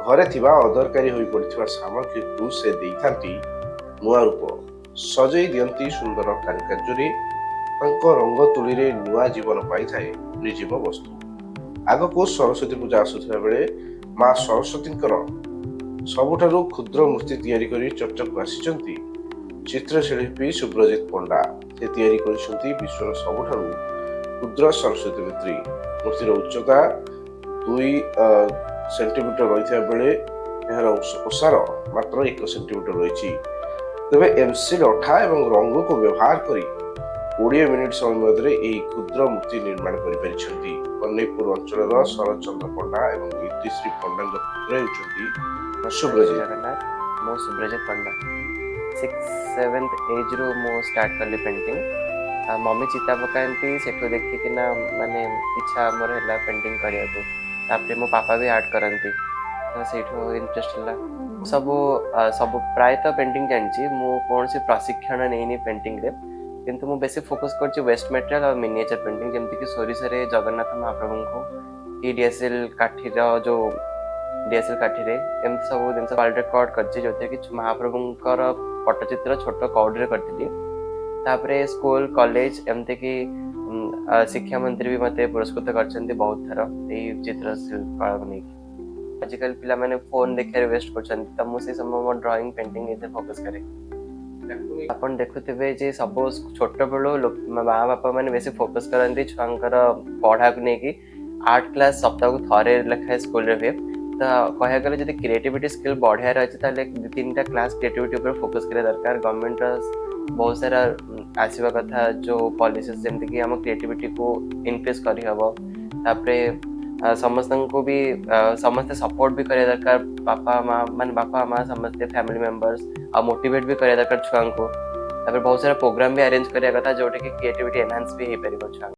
ଘରେ ଥିବା ଅଦରକାରୀ ହୋଇ ପଡ଼ିଥିବା ସାମଗ୍ରୀକୁ ସେ ଦେଇଥାନ୍ତି ନୂଆ ରୂପ, ସଜେଇ ଦିଅନ୍ତି ସୁନ୍ଦର କାରୁକାର୍ଯ୍ୟରେ। ତାଙ୍କ ରଙ୍ଗ ତୁଳିରେ ନୂଆ ଜୀବନ ପାଇଥାଏ ନିର୍ଜୀବ ବସ୍ତୁ। ଆଗକୁ ସରସ୍ୱତୀ ପୂଜା ଆସୁଥିବା ବେଳେ ମା ସରସ୍ୱତୀଙ୍କର ସବୁଠାରୁ କ୍ଷୁଦ୍ର ମୂର୍ତ୍ତି ତିଆରି କରି ଚର୍ଚ୍ଚାକୁ ଆସିଛନ୍ତି ଚିତ୍ରଶିଳ୍ପୀ ସୁବ୍ରଜିତ ପଣ୍ଡା। ସେ ତିଆରି କରିଛନ୍ତି ବିଶ୍ୱର ସବୁଠାରୁ କ୍ଷୁଦ୍ର ସରସ୍ୱତୀ ମୂର୍ତ୍ତିର ଉଚ୍ଚତା 2 ସେଣ୍ଟିମିଟର ରହିଥିବା ବେଳେ ଏହାର ଓସାର ମାତ୍ର 1 ସେଣ୍ଟିମିଟର ରହିଛି। ତେବେ ଏମସିଲ୍ ଅଠା ଏବଂ ରଙ୍ଗକୁ ବ୍ୟବହାର କରି 20 ମିନିଟ୍ ସମୟ ମଧ୍ୟରେ ଏହି କ୍ଷୁଦ୍ର ମୂର୍ତ୍ତି ନିର୍ମାଣ କରିପାରିଛନ୍ତି। କହ୍ନେଇପୁର ଅଞ୍ଚଳର ଶରତ ଚନ୍ଦ୍ର ପଣ୍ଡା ଏବଂ ଇତିଶ୍ରୀ ପଣ୍ଡାଙ୍କ ପୁତ୍ର ହେଉଛନ୍ତି ସୁବ୍ରଜିତ। ଜଗନ୍ନାଥ, ମୁଁ ସୁବ୍ରଜିତ ପଣ୍ଡା। 6-7th ଏଜ୍ରୁ ମୁଁ ଷ୍ଟାର୍ଟ କଲି ପେଣ୍ଟିଂ। ମମି ଚିତା ପକାନ୍ତି, ସେଠୁ ଦେଖିକିନା ମାନେ ଇଚ୍ଛା ମୋର ହେଲା ପେଣ୍ଟିଂ କରିବାକୁ। ତାପରେ ମୋ ପାପା ବି ଆର୍ଟ କରନ୍ତି, ତ ସେଇଠୁ ଇଣ୍ଟରେଷ୍ଟ ହେଲା। ସବୁ ପ୍ରାୟତଃ ପେଣ୍ଟିଂ ଜାଣିଛି, ମୁଁ କୌଣସି ପ୍ରଶିକ୍ଷଣ ନେଇନି ପେଣ୍ଟିଂରେ, କିନ୍ତୁ ମୁଁ ବେଶୀ ଫୋକସ୍ କରୁଛି ୱେଷ୍ଟ ମେଟେରିଆଲ ଆଉ ମିନିଏଚର ପେଣ୍ଟିଂ, ଯେମିତିକି ସୋରିଷରେ ଜଗନ୍ନାଥ ମହାପ୍ରଭୁଙ୍କୁ କି ଡିଏସ୍ଏଲ୍ କାଠିରେ ଏମିତି ସବୁ ଜିନିଷ ପାଲଟେ କଟ୍ କରିଛି, ଯେଉଁଥିରେ କି ମହାପ୍ରଭୁଙ୍କର ପଟ୍ଟଚିତ୍ର ଛୋଟ କଉଡ଼ିରେ କରିଥିଲି। ତାପରେ ସ୍କୁଲ କଲେଜ ଏମିତିକି ଶିକ୍ଷା ମନ୍ତ୍ରୀ ବି ମୋତେ ପୁରସ୍କୃତ କରିଛନ୍ତି ବହୁତ ଥର ଏଇ ଚିତ୍ରକଳାକୁ ନେଇକି। ଆଜିକାଲି ପିଲାମାନେ ଫୋନ୍ ଦେଖିବାରେ ୱେଷ୍ଟ କରୁଛନ୍ତି, ତ ମୁଁ ସେଇ ସମୟ ମୋ ଡ୍ରଇଂ ପେଣ୍ଟିଂ ଏଥିରେ ଫୋକସ୍ କରେ। ଆପଣ ଦେଖୁଥିବେ ଯେ ସବୁ ଛୋଟବେଳୁ ମା ବାପା ମାନେ ବେଶୀ ଫୋକସ୍ କରନ୍ତି ଛୁଆଙ୍କର ପଢ଼ାକୁ ନେଇକି। ଆର୍ଟ କ୍ଲାସ୍ ସପ୍ତାହକୁ ଥରେ ଲେଖାଏଁ ସ୍କୁଲରେ ହୁଏ। ତ କହିବାକୁ ଗଲେ ଯଦି କ୍ରିଏଟିଭିଟି ସ୍କିଲ୍ ବଢ଼ିବାର ଅଛି ତାହେଲେ 2-3ଟା କ୍ଲାସ୍ କ୍ରିଏଟିଭିଟି ଉପରେ ଫୋକସ୍ କରିବା ଦରକାର। ଗଭର୍ଣ୍ଣମେଣ୍ଟର ବହୁତ ସାରା ଆସିବା କଥା ଯେଉଁ ପଲିସିସ୍, ଯେମିତିକି ଆମ କ୍ରିଏଟିଭିଟିକୁ ଇନକ୍ରିଜ୍ କରିହେବ। ତାପରେ ସମସ୍ତଙ୍କୁ ବି ସମସ୍ତେ ସପୋର୍ଟ ବି କରିବା ଦରକାର, ବାପା ମା ସମସ୍ତେ ଫ୍ୟାମିଲି ମେମ୍ବର୍ସ, ଆଉ ମୋଟିଭେଟ୍ ବି କରିବା ଦରକାର ଛୁଆଙ୍କୁ। ତାପରେ ବହୁତ ସାରା ପ୍ରୋଗ୍ରାମ୍ ବି ଆରେଞ୍ଜ କରିବା କଥା, ଯେଉଁଟାକି କ୍ରିଏଟିଭିଟି ଏନହାନ୍ସ ବି ହେଇପାରିବ ଛୁଆଙ୍କୁ।